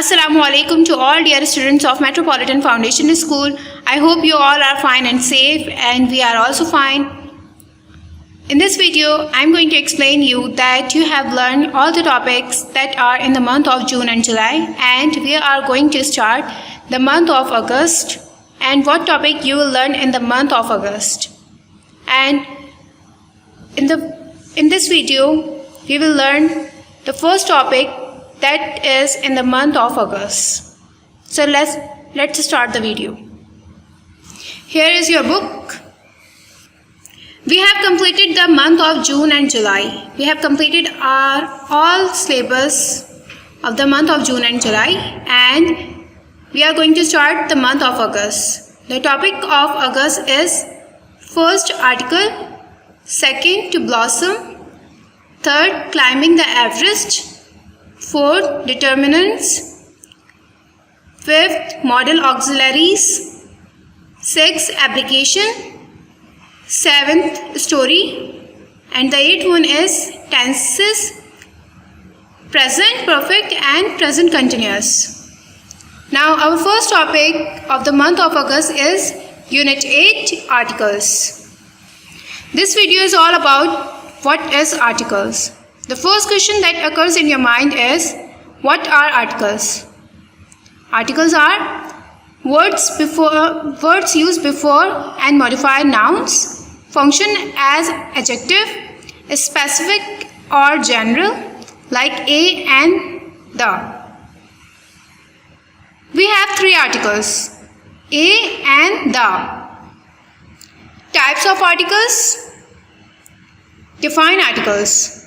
Assalamu alaikum to all dear students of Metropolitan Foundation School. I hope you all are fine and safe, and we are also fine. In this video, I am going to explain you that you have learned all the topics that are in the month of June and July, and we are going to start the month of August and what topic you will learn in the month of August. And in this video, we will learn the first topic that is in the month of August. So let's start the video. Here is your book. We have completed the month of June and July. We have completed our all syllabus of the month of June and July, and we are going to start the month of August. The topic of August is first article, second to blossom, third climbing the Everest, fourth determinants, fifth model auxiliaries, sixth application, seventh story, and the eighth one is tenses, present perfect and present continuous. Now our first topic of the month of August is Unit 8 Articles. This video is all about what is articles. The first question that occurs in your mind is, what are articles? Articles are words used before and modify nouns, function as adjective, specific or general, like a and the. We have three articles, a and the. Types of articles. Define articles.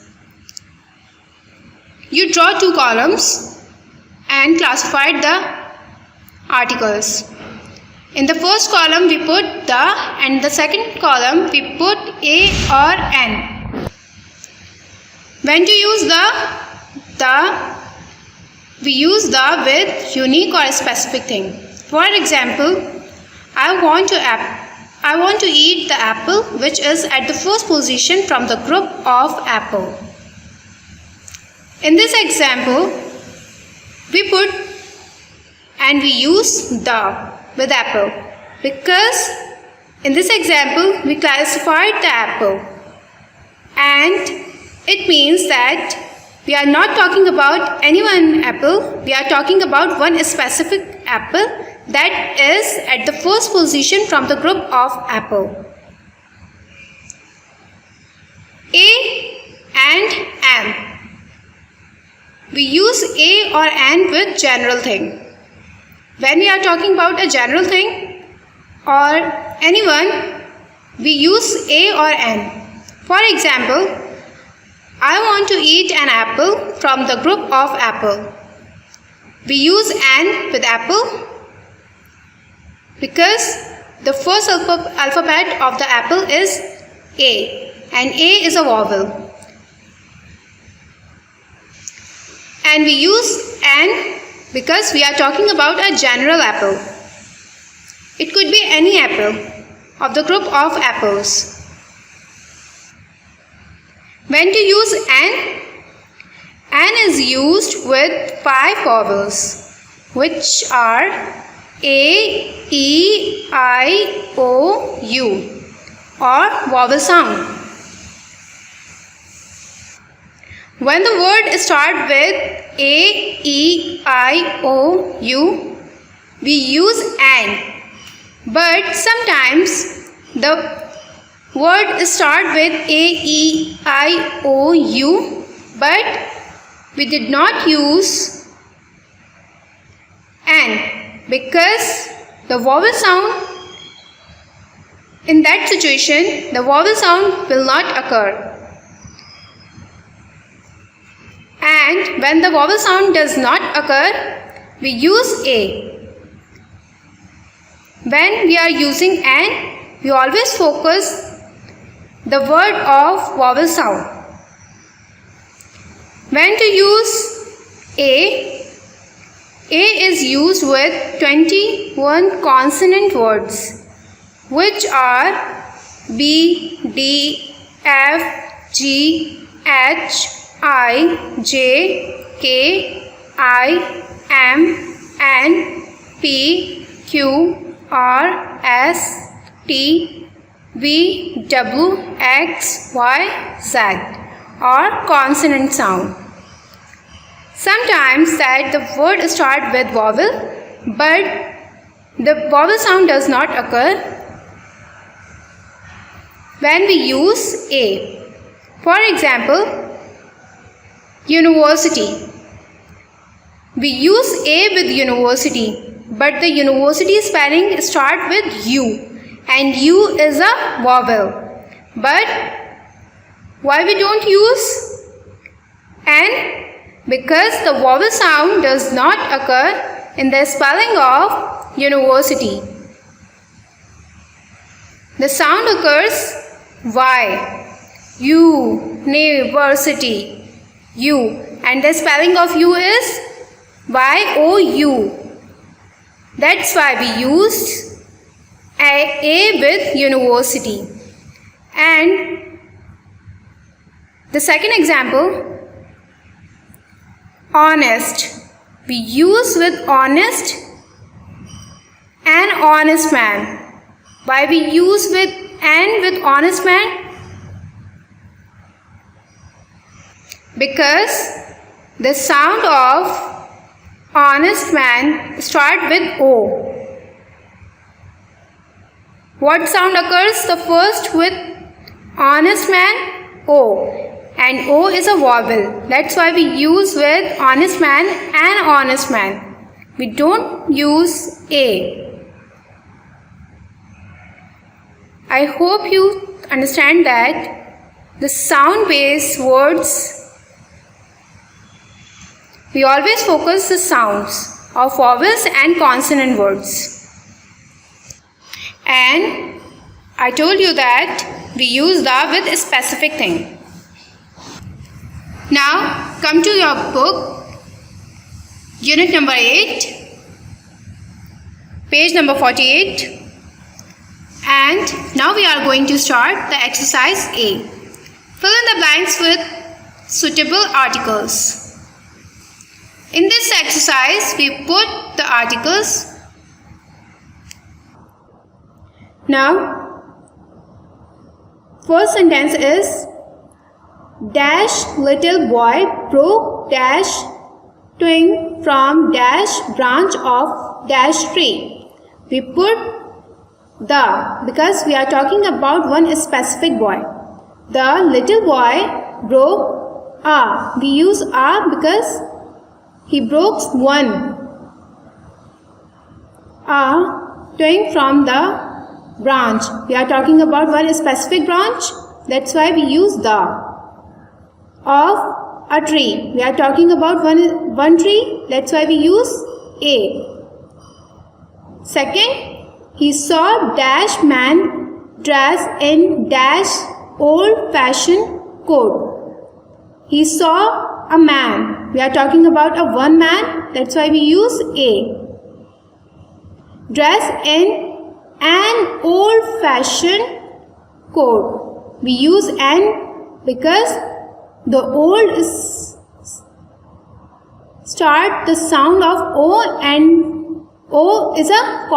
You draw two columns and classified the articles. In the first column we put the, and the second column we put a or an. When to use the we use the with unique or specific thing. For example, I want to eat the apple which is at the first position from the group of apple. In this example, we put and we use the with apple because in this example we classified the apple, and it means that we are not talking about any one apple, we are talking about one specific apple that is at the first position from the group of apple. A and an. We use a or an with general thing. When we are talking about a general thing or anyone, we use a or an. For example, I want to eat an apple from the group of apple. We use an with apple because the first alphabet of the apple is A, and A is a vowel. And we use an because we are talking about a general apple. It could be any apple of the group of apples. When to use an is used with 5 vowels, which are A, E, I, O, U, or vowel sound. When the word starts with A, E, I, O, U, we use an. But sometimes the word starts with A, E, I, O, U, but we did not use an because the vowel sound, in that situation, the vowel sound will not occur. And when the vowel sound does not occur, we use a. When we are using an, we always focus the word of vowel sound. When to use A is used with 21 consonant words, which are B, D, F, G, H, I, J, K, I, M, N, P, Q, R, S, T, V, W, X, Y, Z, or consonant sound. Sometimes that the word starts with vowel, but the vowel sound does not occur when we use A. For example, university. We use A with university, but the university spelling starts with U, and U is a vowel. But why we don't use N? Because the vowel sound does not occur in the spelling of university. The sound occurs Y, U, university, U, and the spelling of U is Y-O-U. That's why we used A with university. And the second example, honest. We use with honest and honest man. Why we use with N with honest man? Because the sound of honest man starts with O. What sound occurs the first with honest man? O. And O is a vowel. That's why we use with honest man and honest man. We don't use A. I hope you understand that the sound-based words, we always focus the sounds of vowels and consonant words. And I told you that we use the with a specific thing. Now come to your book, unit number 8, page number 48. And now we are going to start the exercise A. Fill in the blanks with suitable articles. In this exercise, we put the articles. Now, first sentence is dash little boy broke dash twig from dash branch of dash tree. We put the because we are talking about one specific boy. The little boy broke a. We use a because he broke one a twig from the branch. We are talking about one specific branch. That's why we use the. Of a tree. We are talking about one tree. That's why we use A. Second, he saw dash man dressed in dash old-fashioned coat. He saw a man. We are talking about a one man. That's why we use A. Dressed in an old-fashioned coat. We use N because the old is start the sound of O, and O is a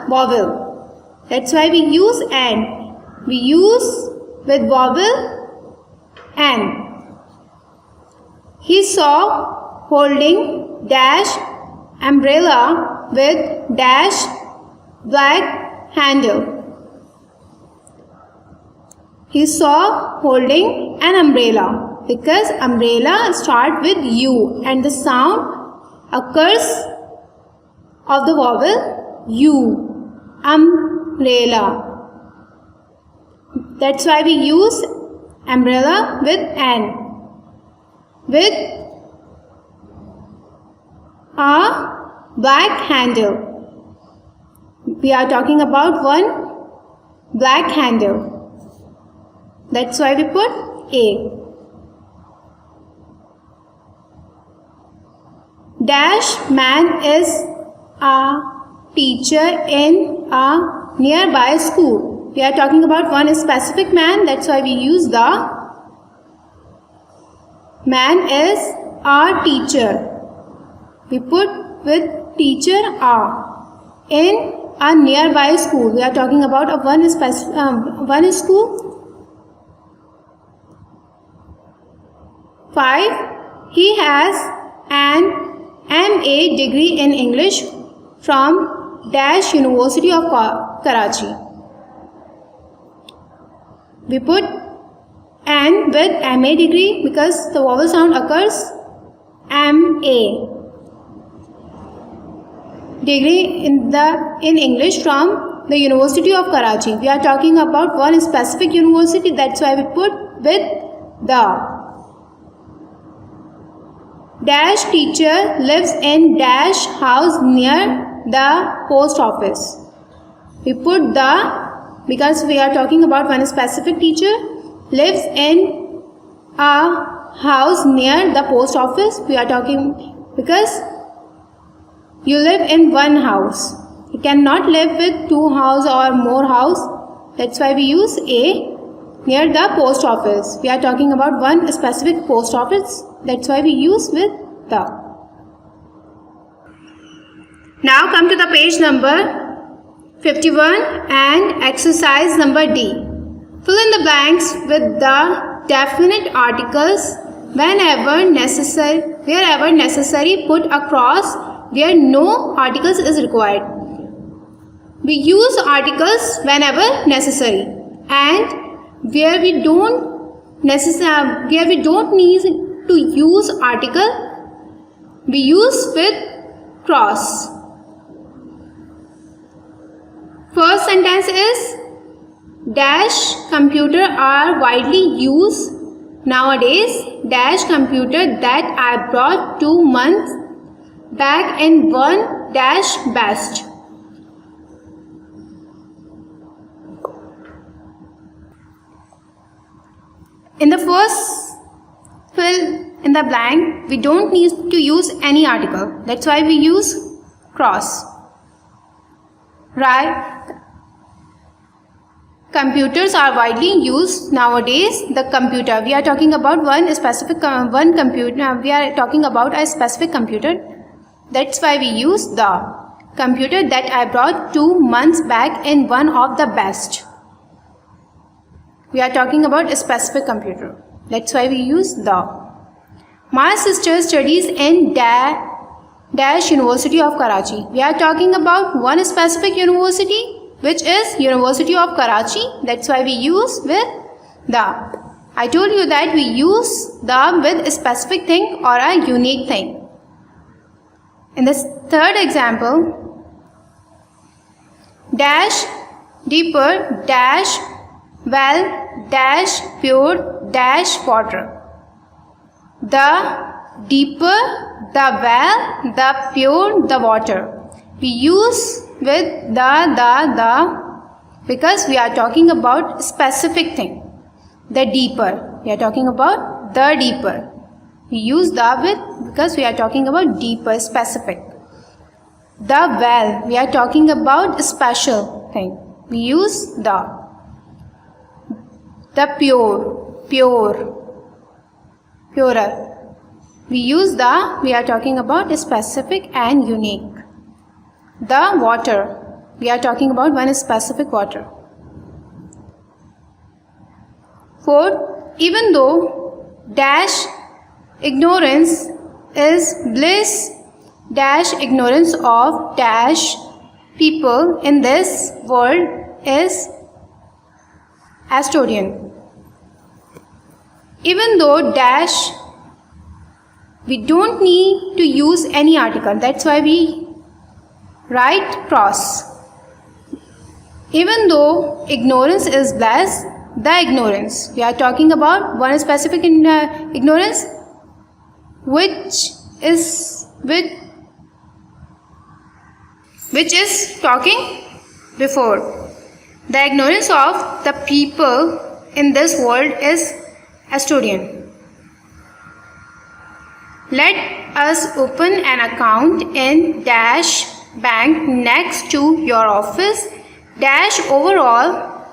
vowel. That's why we use N. We use with vowel N. He saw holding dash umbrella with dash black handle. He saw holding an umbrella because umbrella starts with U and the sound occurs of the vowel U. Umbrella. That's why we use umbrella with N. With a black handle. We are talking about one black handle. That's why we put A. Dash man is a teacher in a nearby school. We are talking about one specific man. That's why we use the. Man is a teacher. we put with teacher a. In a nearby school, we are talking about a one school. 5. He has an MA degree in English from Dash University of Karachi. We put an with MA degree because the vowel sound occurs MA. Degree in English from the University of Karachi. We are talking about one specific university, that's why we put with the. Dash teacher lives in Dash house near the post office. We put the because we are talking about one specific teacher lives in a house near the post office. We are talking because you live in one house. You cannot live with two houses or more house. That's why we use a near the post office. We are talking about one specific post office. That's why we use with the. Now come to the page number 51 and exercise number D. Fill in the blanks with the definite articles wherever necessary, put a cross where no articles is required. We use articles whenever necessary, and where we don't need to use article, we use with cross. First sentence is dash computer are widely used nowadays. Dash computer that I brought 2 months back in one dash best. In the first fill in the blank, we don't need to use any article. That's why we use cross. Right? Computers are widely used nowadays. The computer. We are talking about one specific computer. We are talking about a specific computer. That's why we use the computer that I brought 2 months back in one of the best. We are talking about a specific computer. That's why we use the. My sister studies in Dash University of Karachi. We are talking about one specific university, which is University of Karachi. That's why we use with the. I told you that we use the with a specific thing or a unique thing. In this third example, dash deeper, dash well, dash pure, dash water. The deeper, the well, the pure, the water. We use with the because we are talking about specific thing. The deeper. We are talking about the deeper. We use the with because we are talking about deeper, specific. The well. We are talking about special thing. We use the. The pure, purer. We use the, we are talking about specific and unique. The water, we are talking about one specific water. 4. Even though dash ignorance is bliss, dash ignorance of dash people in this world is Asturian. Even though dash, we don't need to use any article. That's why we write cross. Even though ignorance is bliss, the ignorance. We are talking about one specific ignorance, which is talking before. The ignorance of the people in this world is Asturian. Let us open an account in Dash Bank next to your office. Dash overall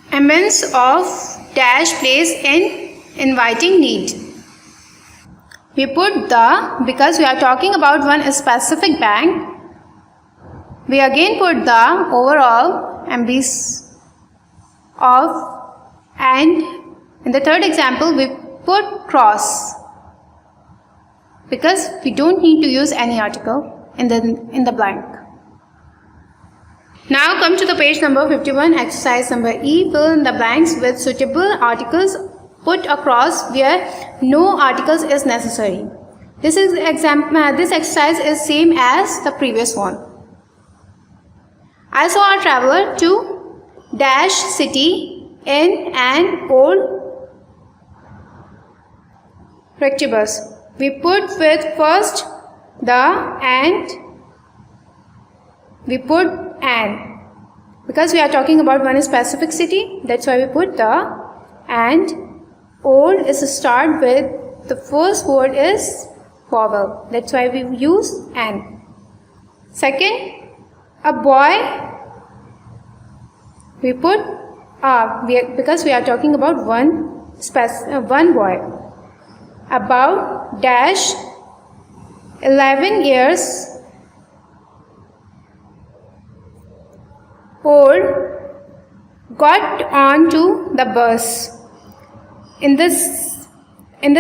ambience of Dash place in inviting need. we put the, because we are talking about one specific bank, we again put the overall MBs of, and in the third example we put cross, because we don't need to use any article in the blank. Now come to the page number 51, exercise number E. Fill in the blanks with suitable articles put across where no articles is necessary. This exercise is same as the previous one. I saw a traveler to dash city in an old rectibus. We put with first the and we put an, because we are talking about one specific city, that's why we put the, and old is to start with the first word is vowel, that's why we use an. Second, a boy, we put because we are talking about one boy. About dash 11 years old got onto the bus. In the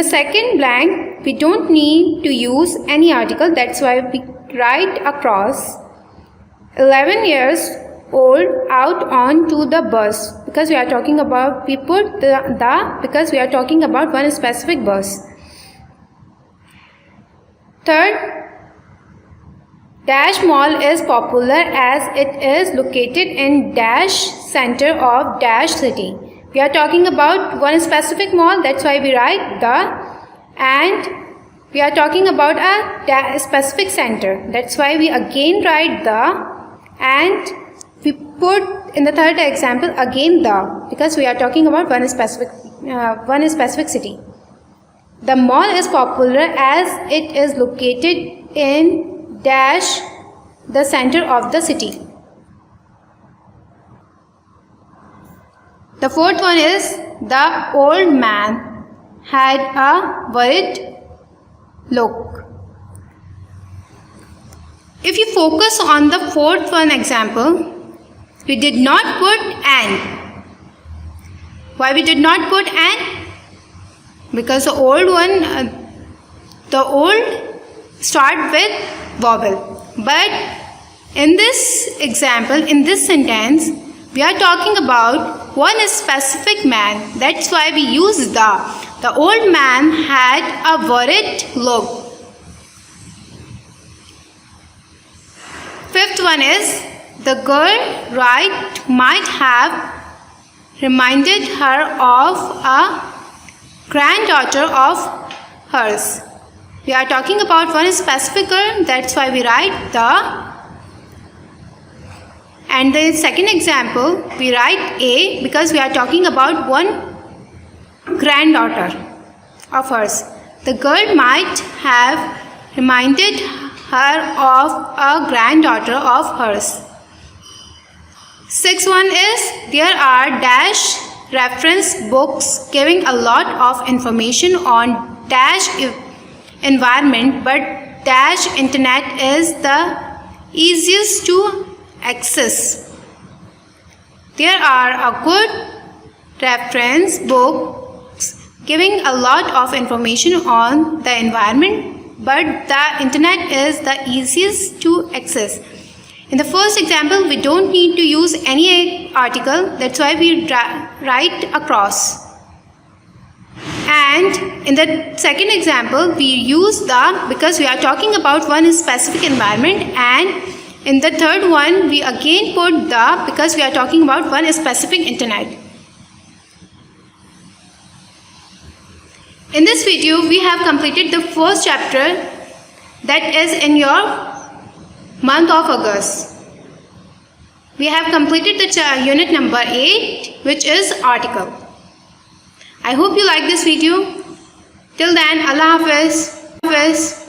second blank, we don't need to use any article, that's why we write across 11 years old out onto the bus, because we are talking about, we put the because we are talking about one specific bus. Third, dash mall is popular as it is located in dash center of dash city. We are talking about one specific mall, that's why we write the, and we are talking about a specific center, that's why we again write the, and we put in the third example again the, because we are talking about one specific city. The mall is popular as it is located in dash the center of the city. The fourth one is the old man had a worried look. If you focus on the fourth one example, we did not put an. Why we did not put an? Because the old start with vowel. But in this example, in this sentence, we are talking about one specific man. That's why we use the. The old man had a worried look. Fifth one is, the girl might have reminded her of a granddaughter of hers. We are talking about one specific girl, that's why we write the. And the second example, we write A because we are talking about one granddaughter of hers. The girl might have reminded her of a granddaughter of hers. Sixth one is, there are dash reference books giving a lot of information on dash environment, but dash internet is the easiest to access. There are a good reference books giving a lot of information on the environment, but the internet is the easiest to access. In the first example, we don't need to use any article, that's why we write across. And in the second example, we use the because we are talking about one specific environment, and in the third one, we again put the because we are talking about one specific internet. In this video, we have completed the first chapter, that is in your month of August. We have completed the unit number 8, which is article. I hope you like this video. Till then, Allah Hafiz.